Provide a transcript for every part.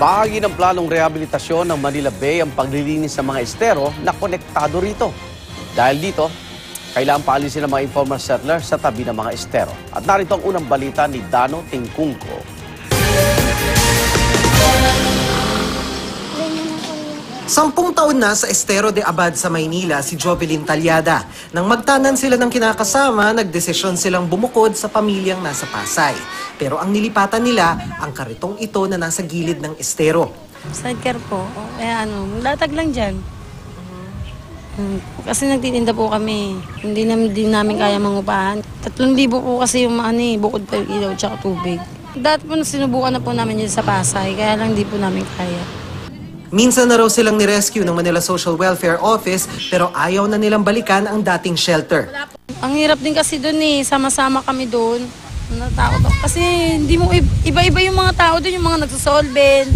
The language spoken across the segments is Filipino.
Bahagi ng planong rehabilitasyon ng Manila Bay ang paglilinis ng mga estero na konektado rito. Dahil dito, kailangan paalisin ang mga informal settlers sa tabi ng mga estero. At narito ang unang balita ni Dano Tingkungko. 10 taon na sa Estero de Abad sa Maynila si Jovelyn Talyada. Nang magtanan sila ng kinakasama, nagdesisyon silang bumukod sa pamilyang nasa Pasay. Pero ang nilipatan nila, ang karitong ito na nasa gilid ng estero. Sidecar po. Latag lang dyan. Kasi nagtitinda po kami. Hindi namin kaya mangupahan. 3,000 po kasi yung bukod pa yung ilaw tsaka tubig. Dati po sinubukan na po namin yun sa Pasay, kaya lang di po namin kaya. Minsan na raw silang nirescue ng Manila Social Welfare Office pero ayaw na nilang balikan ang dating shelter. Ang hirap din kasi doon sama-sama kami doon. Natakot ako kasi hindi mo iba-iba yung mga tao doon, yung mga nagsosolvent.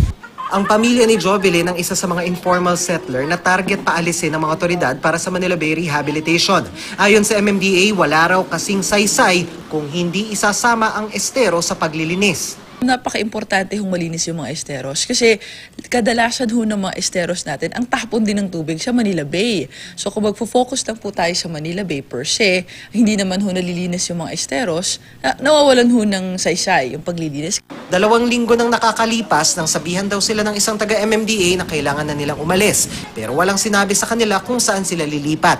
Ang pamilya ni Jovelyn ang isa sa mga informal settler na target paalisin ng mga otoridad para sa Manila Bay Rehabilitation. Ayon sa MMDA, wala raw kasing saysay kung hindi isasama ang estero sa paglilinis. Napaka-importante hong malinis yung mga esteros kasi kadalasan ng mga esteros natin, ang tapon din ng tubig sa Manila Bay. So kung magfo-focus lang po tayo sa Manila Bay per se, hindi naman nalilinis yung mga esteros, nawawalan ng saysay yung paglilinis. 2 linggo nang nakakalipas nang sabihan daw sila ng isang taga-MMDA na kailangan na nilang umalis. Pero walang sinabi sa kanila kung saan sila lilipat.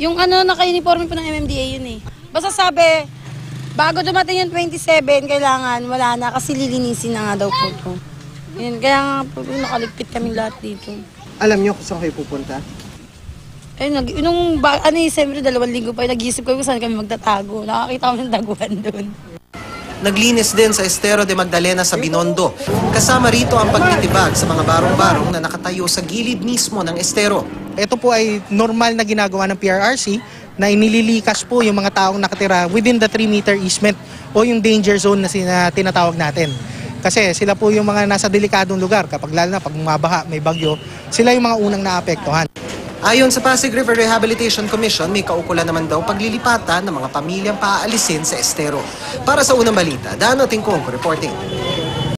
Yung naka-uniforme po ng MMDA yun Basta sabi, bago dumating yung 27, kailangan wala na kasi lilinisin na nga daw po ito. Yun, kaya nga po nakaligpit kami lahat dito. Alam niyo kung saan kayo pupunta? Siyempre 2 linggo pa, nag-iisip kami kung saan kami magtatago. Nakakita kami ng daguhan doon. Naglinis din sa Estero de Magdalena sa Binondo. Kasama rito ang pagtitibag sa mga barong-barong na nakatayo sa gilid mismo ng estero. Ito po ay normal na ginagawa ng PRRC na inililikas po yung mga taong nakatira within the 3-meter easement o yung danger zone na tinatawag natin. Kasi sila po yung mga nasa delikadong lugar kapag lalo na pag mabaha, may bagyo, sila yung mga unang naapektuhan. Ayon sa Pasig River Rehabilitation Commission, may kaukulan naman daw paglilipatan ng mga pamilyang paaalisin sa estero. Para sa unang balita, Dano Tingkungko reporting.